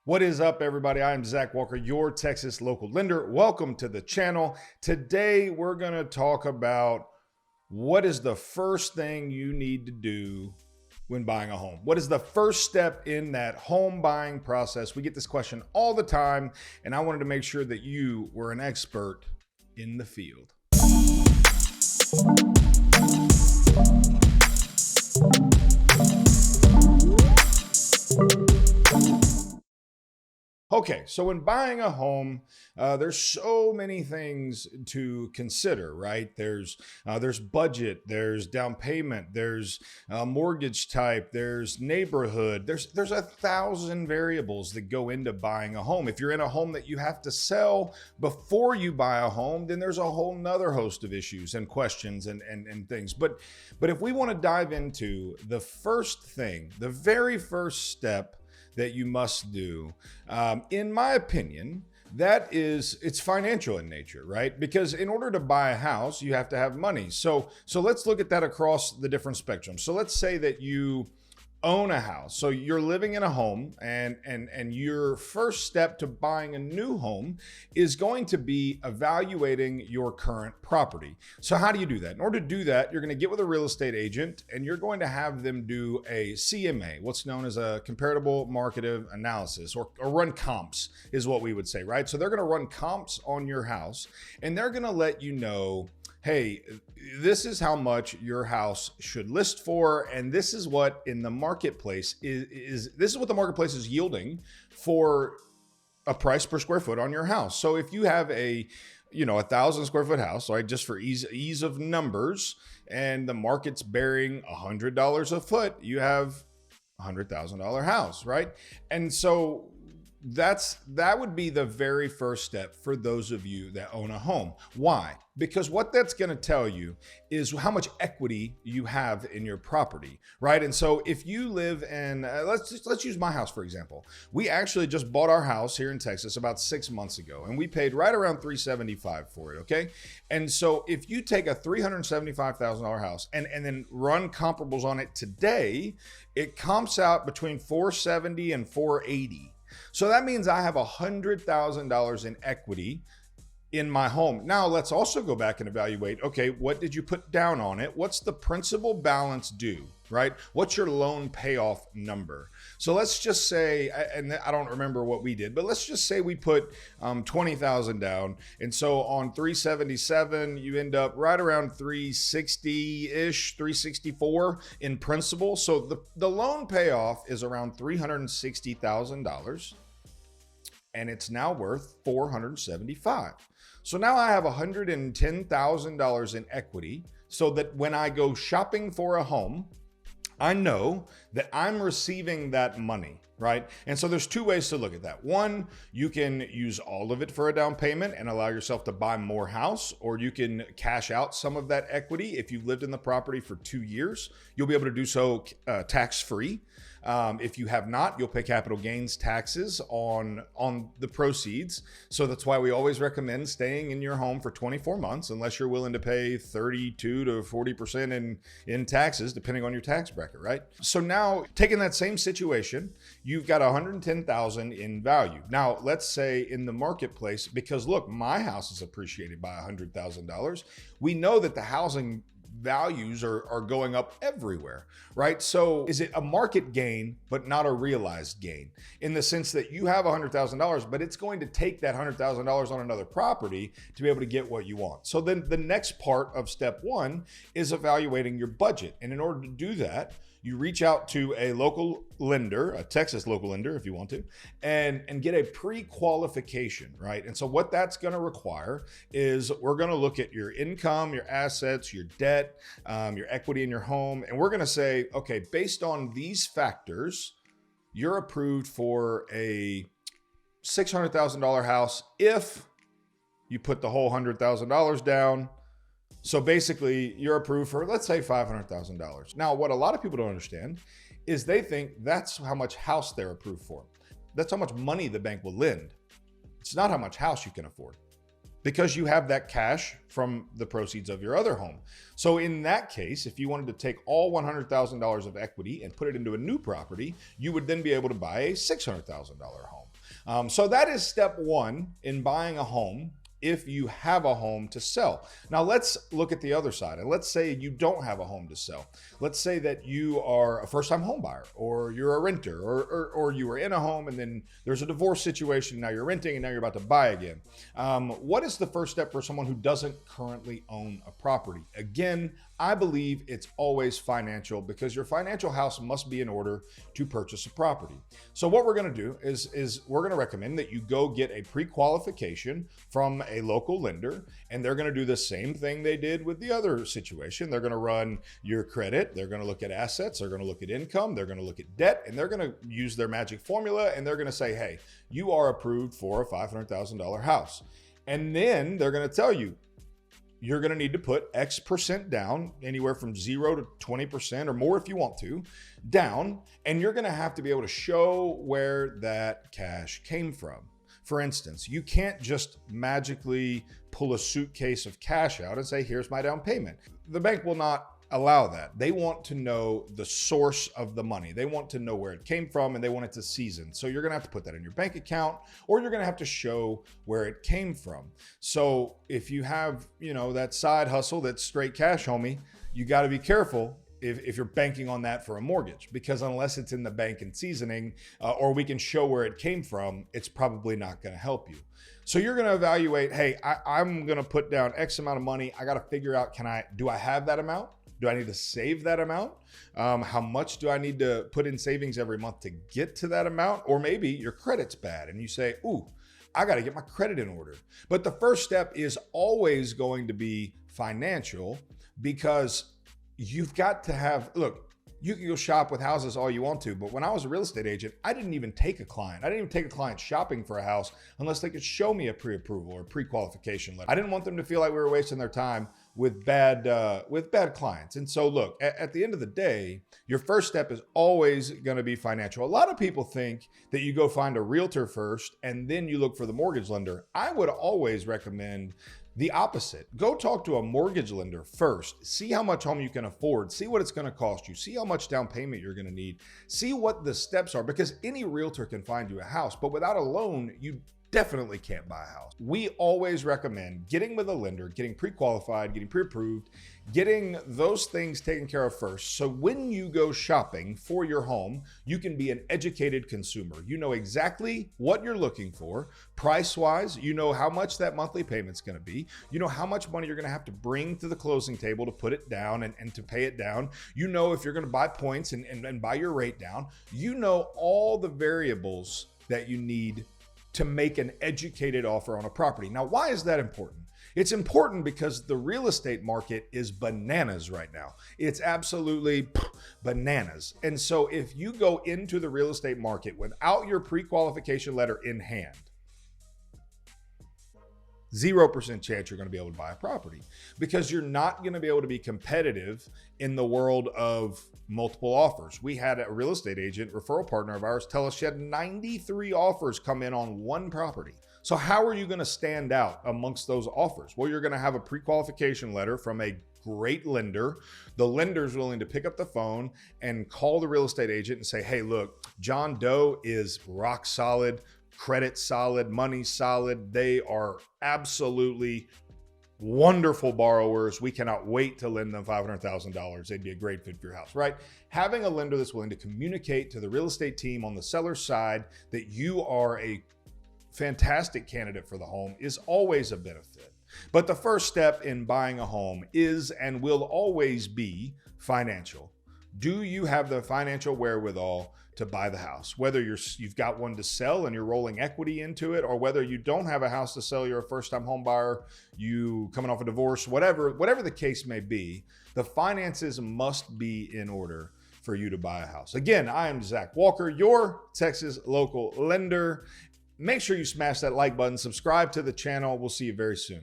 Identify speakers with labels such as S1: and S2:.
S1: What is up, everybody? I'm Zach Walker, your Texas local lender. Welcome to the channel. Today, we're going to talk about what is the first thing you need to do when buying a home. What is the first step in that home buying process? We get this question all the time, and I wanted to make sure that you were an expert in the field. Okay, so when buying a home, there's so many things to consider, right? There's budget, there's down payment, there's mortgage type, there's neighborhood. There's 1,000 variables that go into buying a home. If you're in a home that you have to sell before you buy a home, then there's a whole nother host of issues and questions and things. But if we want to dive into the first thing, the very first step that you must do, in my opinion, it's financial in nature, right? Because in order to buy a house, you have to have money. So let's look at that across the different spectrums. So let's say that you own a house. So you're living in a home, and your first step to buying a new home is going to be evaluating your current property. So how do you do that? In order to do that, you're going to get with a real estate agent and you're going to have them do a CMA, what's known as a comparative market analysis, or run comps is what we would say, right? So they're going to run comps on your house and they're going to let you know, hey, this is how much your house should list for, and this is what in the marketplace this is what the marketplace is yielding for a price per square foot on your house. So if you have a 1,000 square foot house, right, just for ease of numbers, and the market's bearing $100 a foot, you have $100,000 house, right? And so that would be the very first step for those of you that own a home. Why? Because what that's going to tell you is how much equity you have in your property, right? And so if you live in, let's use my house for example. We actually just bought our house here in Texas about 6 months ago, and we paid right around $375,000 for it. Okay, and so if you take a $375,000 house and then run comparables on it today, it comps out between $470,000 and $480,000. So that means I have $100,000 in equity in my home. Now let's also go back and evaluate, okay, what did you put down on it? What's the principal balance due, right? What's your loan payoff number? So let's just say, and I don't remember what we did, but let's just say we put $20,000 down. And so on 377, you end up right around 360-ish, 364 in principal. So the loan payoff is around $360,000. And it's now worth $475,000. So now I have $110,000 in equity, so that when I go shopping for a home, I know that I'm receiving that money, right? And so there's two ways to look at that. One, you can use all of it for a down payment and allow yourself to buy more house, or you can cash out some of that equity. If you've lived in the property for 2 years, you'll be able to do so tax-free. If you have not, you'll pay capital gains taxes on the proceeds. So that's why we always recommend staying in your home for 24 months, unless you're willing to pay 32 to 40% in taxes, depending on your tax bracket, right? So now, taking that same situation, you've got $110,000 in value. Now, let's say in the marketplace, because look, my house is appreciated by $100,000. We know that the housing values are going up everywhere, right? So is it a market gain, but not a realized gain, in the sense that you have $100,000, but it's going to take that $100,000 on another property to be able to get what you want? So then the next part of step one is evaluating your budget. And in order to do that, you reach out to a local lender, a Texas local lender, if you want to, and get a pre-qualification, right? And so what that's going to require is we're going to look at your income, your assets, your debt, your equity in your home. And we're going to say, okay, based on these factors, you're approved for a $600,000 house if you put the whole $100,000 down. So basically, you're approved for, let's say, $500,000. Now, what a lot of people don't understand is they think that's how much house they're approved for. That's how much money the bank will lend. It's not how much house you can afford, because you have that cash from the proceeds of your other home. So in that case, if you wanted to take all $100,000 of equity and put it into a new property, you would then be able to buy a $600,000 home. So that is step one in buying a home if you have a home to sell. Now let's look at the other side. And let's say you don't have a home to sell. Let's say that you are a first-time home buyer, or you're a renter, or you were in a home and then there's a divorce situation. Now you're renting and now you're about to buy again. What is the first step for someone who doesn't currently own a property? Again, I believe it's always financial, because your financial house must be in order to purchase a property. So what we're going to do is we're going to recommend that you go get a pre-qualification from a local lender, and they're going to do the same thing they did with the other situation. They're going to run your credit, they're going to look at assets, they're going to look at income, they're going to look at debt, and they're going to use their magic formula, and they're going to say, hey, you are approved for a $500,000 house. And then they're going to tell you, you're going to need to put X percent down, anywhere from 0 to 20% or more if you want to, down. And you're going to have to be able to show where that cash came from. For instance, you can't just magically pull a suitcase of cash out and say, here's my down payment. The bank will not allow that. They want to know the source of the money. They want to know where it came from, and they want it to season. So you're going to have to put that in your bank account, or you're going to have to show where it came from. So if you have, that side hustle that's straight cash, homie, you got to be careful if you're banking on that for a mortgage, because unless it's in the bank and seasoning, or we can show where it came from, it's probably not going to help you. So you're going to evaluate, hey, I'm going to put down X amount of money. I got to figure out, do I have that amount? Do I need to save that amount? How much do I need to put in savings every month to get to that amount? Or maybe your credit's bad and you say, ooh, I got to get my credit in order. But the first step is always going to be financial, because you've got to have, look, you can go shop with houses all you want to, but when I was a real estate agent, I didn't even take a client. I didn't even take a client shopping for a house unless they could show me a pre-approval or pre-qualification letter. I didn't want them to feel like we were wasting their time with bad clients. And so look, at the end of the day, your first step is always going to be financial. A lot of people think that you go find a realtor first and then you look for the mortgage lender. I would always recommend the opposite. Go talk to a mortgage lender first. See how much home you can afford. See what it's going to cost you. See how much down payment you're going to need. See what the steps are, because any realtor can find you a house, but without a loan, you definitely can't buy a house. We always recommend getting with a lender, getting pre-qualified, getting pre-approved, getting those things taken care of first. So when you go shopping for your home, you can be an educated consumer. You know exactly what you're looking for, price-wise. You know how much that monthly payment's going to be. You know how much money you're going to have to bring to the closing table to put it down and to pay it down. You know if you're going to buy points and buy your rate down. You know all the variables that you need to make an educated offer on a property. Now, why is that important? It's important because the real estate market is bananas right now. It's absolutely bananas. And so if you go into the real estate market without your pre-qualification letter in hand, 0% chance you're going to be able to buy a property, because you're not going to be able to be competitive in the world of multiple offers. We had a real estate agent, referral partner of ours, tell us she had 93 offers come in on one property. So how are you going to stand out amongst those offers? Well, you're going to have a pre-qualification letter from a great lender. The lender's willing to pick up the phone and call the real estate agent and say, hey, look, John Doe is rock solid, credit solid, money solid. They are absolutely wonderful borrowers. We cannot wait to lend them $500,000. They'd be a great fit for your house, right? Having a lender that's willing to communicate to the real estate team on the seller's side that you are a fantastic candidate for the home is always a benefit. But the first step in buying a home is and will always be financial. Do you have the financial wherewithal to buy the house? Whether you've got one to sell and you're rolling equity into it, or whether you don't have a house to sell, you're a first-time home buyer, you coming off a divorce, whatever the case may be, the finances must be in order for you to buy a house. Again, I am Zach Walker, your Texas local lender. Make sure you smash that like button, subscribe to the channel. We'll see you very soon.